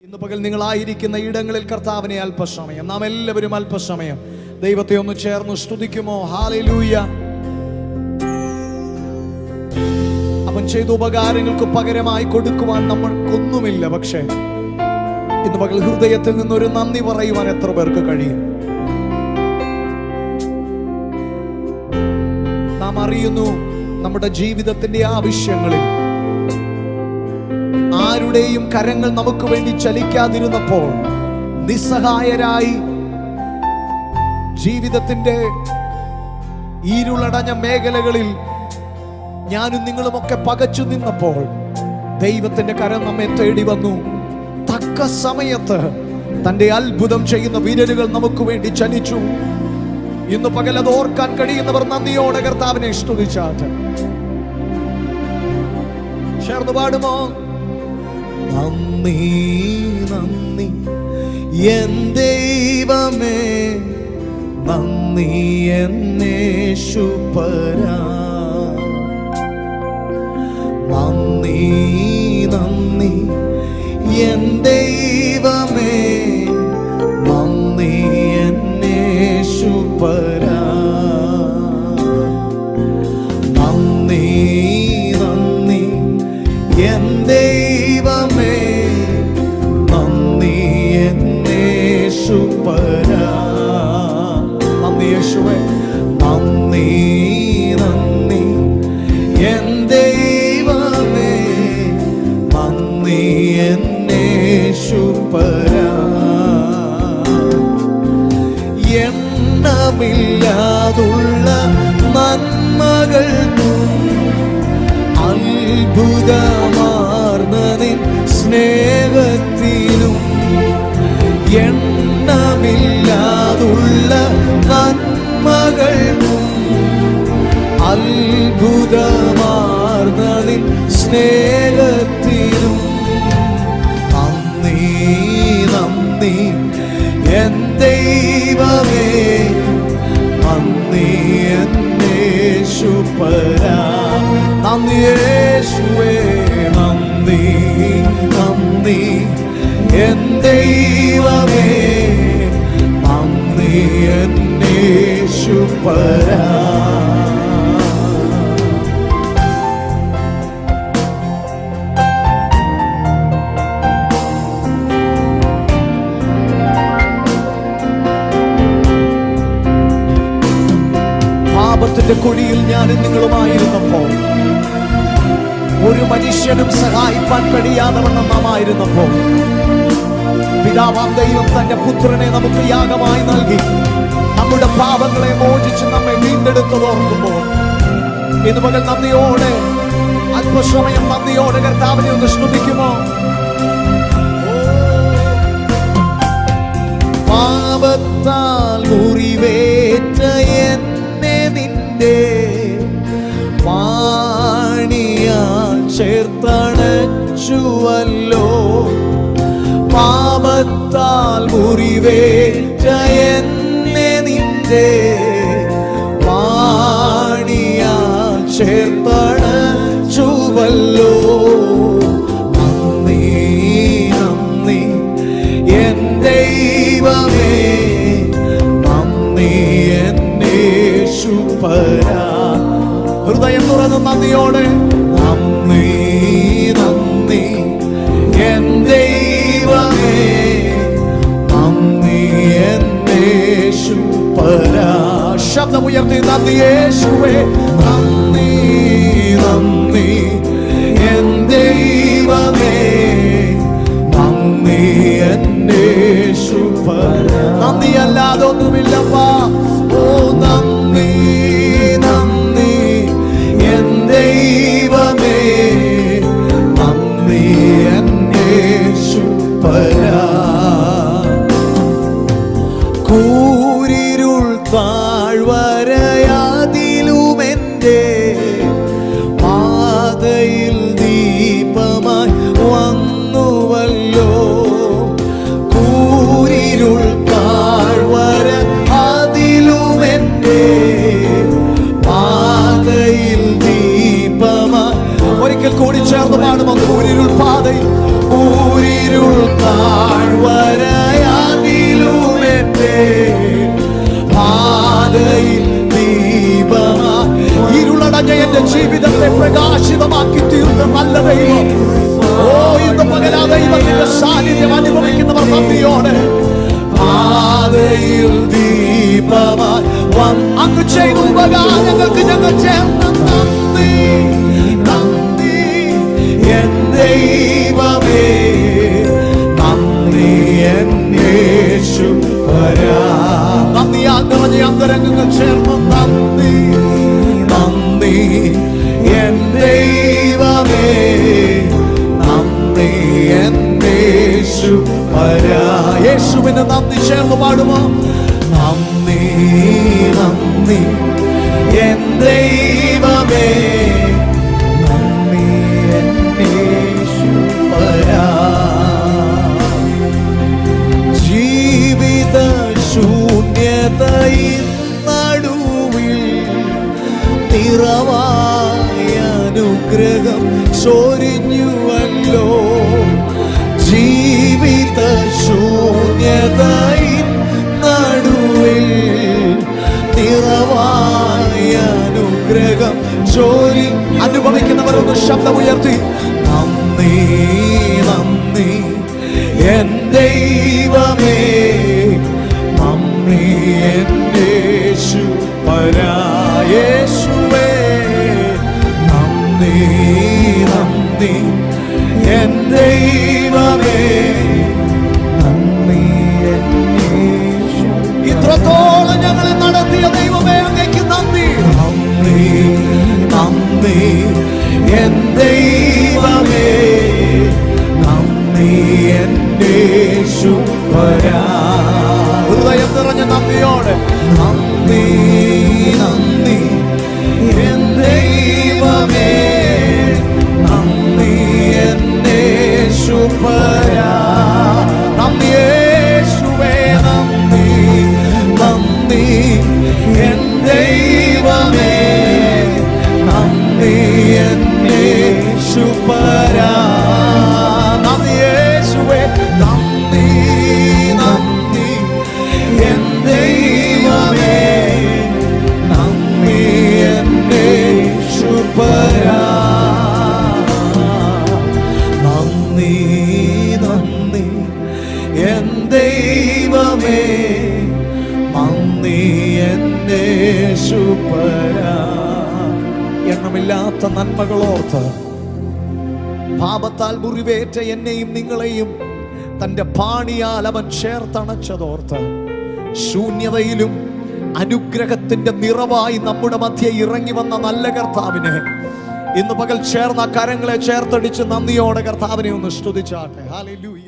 ഇന്ന് പകൽ നിങ്ങളായിരിക്കുന്ന ഇടങ്ങളിൽ കർത്താവിനെ അല്പസമയം, നാം എല്ലാവരും അല്പസമയം ദൈവത്തെ ഒന്ന് ചേർന്ന് സ്തുതിക്കുമോ? ഹല്ലേലൂയ. അവൻ ചെയ്ത ഉപകാരങ്ങൾക്ക് പകരമായി കൊടുക്കുവാൻ നമ്മൾക്കൊന്നുമില്ല. പക്ഷേ ഇന്ന് പകൽ ഹൃദയത്തിൽ നിന്നൊരു നന്ദി പറയുവാൻ എത്ര പേർക്ക് കഴിയും? നാം അറിയുന്നു, നമ്മുടെ ജീവിതത്തിന്റെ ആവശ്യങ്ങളിൽ ആരുടെയും കരങ്ങൾ നമുക്ക് വേണ്ടി ചലിക്കാതിരുന്നപ്പോൾ, നിസ്സഹായരായി ജീവിതത്തിന്റെ ഇരുളടഞ്ഞ മേഖലകളിൽ ഞാനും നിങ്ങളുമൊക്കെ പകച്ചു നിന്നപ്പോൾ, ദൈവത്തിന്റെ കരം നമ്മെ തേടി വന്നു. തക്ക സമയത്ത് തന്റെ അത്ഭുതം ചെയ്യുന്ന വിരലുകൾ നമുക്ക് വേണ്ടി ചലിച്ചു. ഇന്ന് പകൽ അത് ഓർക്കാൻ കഴിയുന്നവർ നന്ദിയോടെ കർത്താവിനെ സ്തുതിച്ചാട്ടെ. ചേർന്ന് പാടുമോ? നന്ദി നന്ദി എൻ ദൈവമേ, നന്ദി എന്നേശുപരാ. നന്ദി നന്ദി എൻ ദൈവമേ, നന്ദി എന്നേശുപരാ. നന്ദി നന്ദി എൻ ദൈവമേ, നന്ദി എന്നേശുപരാ. നന്ദി യേശുവേ, നന്ദി നന്ദി എൻ ദൈവമേ, നന്ദി എന്നേശുപരാ. എണ്ണമില്ലാതുള്ള നന്മകൾക്കും അത്ഭുതമാർന്ന നിൻ സ്നേഹത്തിലും, എണ്ണമില്ലാതുള്ള നന്മകൾക്കും അത്ഭുതമാർന്ന നിൻ സ്നേഹത്തിലും നന്ദി നന്ദി എൻ ദൈവമേ, നന്ദി എന്നേശുപരാ. നന്ദി യേശുവേ, നന്ദി നന്ദി എൻ ദൈവമേ, നന്ദി എന്നേശുപരാ. പാപത്തിന്റെ കുഴിയിൽ ഞാനും നിങ്ങളുമായിരുന്നപ്പോൾ, ഒരു മനുഷ്യനും സഹായിപ്പാൻ കഴിയാതവണ്ണം നാം ആയിരുന്നപ്പോൾ, പിതാവാം ദൈവം തന്റെ പുത്രനെ നമുക്ക് യാഗമായി നൽകി നമ്മുടെ പാപങ്ങളെ മോചിച്ച് നമ്മെ വീണ്ടെടുത്തത് ഓർക്കുമ്പോൾ, ഇന്ന് പകൽ നന്ദിയോടെ, അല്പസമയം നന്ദിയോടെ കർത്താവിനെ ഒന്ന് സ്തുതിക്കുമോ? പാപത്താൽ മുറിവേറ്റ എന്നെ നിന്റെ പാണിയാൽ ചേർത്തണച്ചുവല്ലോ. പാപത്താൽ മുറിവേറ്റ എന്നെ നിന്റെ പാണിയാൽ ചേർത്തണച്ചുവല്ലോ. നന്ദി നന്ദി എൻ ദൈവമേ, നന്ദി എന്നേശുപരാ. ഹൃദയം തുറന്ന് നന്ദിയോടെ, നന്ദി നന്ദി എൻ ദൈവമേ, നന്ദി എന്നേശുപരാ. ശബ്ദമുയർത്തി നന്ദി യേശുവേ, നന്ദി നന്ദി എൻ ദൈവമേ, നന്ദി എന്നേശുപരാ. നന്ദിയല്ലാതെ ഒന്നുമില്ലപ്പാ. ഓ നന്ദി നന്ദി എൻ ദൈവമേ, നന്ദി എന്നേശുപരാ. കൂരിരുൾ താഴ്വരയാതിലുമെന്റെ പാതയിൽ ദീപമായി വന്നുവല്ലോ. കൂരിരുൾ താഴ്വര അതിലുമെന്റെ പാതയിൽ ദീപമായി. ഒരിക്കൽ കൂടി ചേർന്ന് പാടുമോ? കൂരിരുൾ പാതയിൽ, കൂരിരുൾ താഴ്വര പ്രകാശിതമാക്കി തീർത്ത നല്ല ദൈവം. ഓ, ഇന്ന് പകൽ ആ ദൈവത്തിന്റെ സാന്നിധ്യം അനുഭവിക്കുന്നവർ നന്ദിയോടെ പാതയിൽ ദീപമായി അങ്ങ് ചെയ്ത ഉപകാരങ്ങൾക്ക് ഞങ്ങൾ ചേർന്ന് നന്ദി, നന്ദി എൻ ദൈവമേ, നന്ദി എൻ യേശുവരാ. നന്ദിയാൽ നിറഞ്ഞ അന്തരംഗങ്ങൾ ചേർന്ന് നന്ദി, നന്ദി എൻ ദൈവമേ, നന്ദി എൻ യേശുവരാ. യേശുവിന് നന്ദി ചേർന്ന് പാടുമോ? നന്ദി, നന്ദി എൻ ദൈവമേ, നന്ദി എൻ യേശുവരാ. ജീവിത ശൂന്യതയിൽ നടുവിൽ നിറവായ അനുഗ്രഹം ചൊരിഞ്ഞുവല്ലോ. ജീവിത ശൂന്യതയിൽ നടുവിൽ നിറവായ അനുഗ്രഹം ചൊരി അനുഭവിക്കുന്നവരൊന്ന് ശബ്ദമുയർത്തി നന്ദി, നന്ദി എൻ ദൈവമേ, നന്ദി എൻ യേശുവരാ. യേശുവേ നന്ദി, നന്ദി എൻ ദൈവമേ, നന്ദി എൻ യേശു. ഇത്രത്തോളം ഞങ്ങളെ നടത്തിയ ദൈവമേ, അങ്ങേക്ക് നന്ദി. നന്ദി, നന്ദി എൻ ദൈവമേ, നന്ദി എൻ യേശുവരാ. ഹൃദയം നിറഞ്ഞ നന്ദിയോടെ നന്ദി, നന്ദി എൻ ദൈവമേ, നന്ദി എൻ യേശുവരാ. നന്ദി യേശുവേ, നന്ദി, നന്ദി എൻ ദൈവമേ, നന്ദി എൻ യേശുവരാ. നന്ദി യേശുവേ, നന്ദി, നന്ദി എൻ ദൈവമേ, നന്ദി എൻ യേശുവരാ. നന്ദി, നന്ദി എൻ ദൈവമേ, നന്ദി എൻ യേശുവരാ. എണ്ണമില്ലാത്ത നന്മകളോർത്ത് പാപത്താൽ മുറിവേറ്റ എന്നെയും നിങ്ങളെയും തന്റെ പാണിയാൽ അവൻ ചേർത്തണച്ചതോർത്ത് ശൂന്യതയിലും അനുഗ്രഹത്തിന്റെ നിറവായി നമ്മുടെ മധ്യേ ഇറങ്ങി വന്ന നല്ല കർത്താവിനെ ഇന്ന് പകൽ ചേർന്ന കരങ്ങളെ ചേർത്തടിച്ച് നന്ദിയോടെ കർത്താവിനെ ഒന്ന് സ്തുതിച്ചാട്ടെ. ഹല്ലേലൂയ.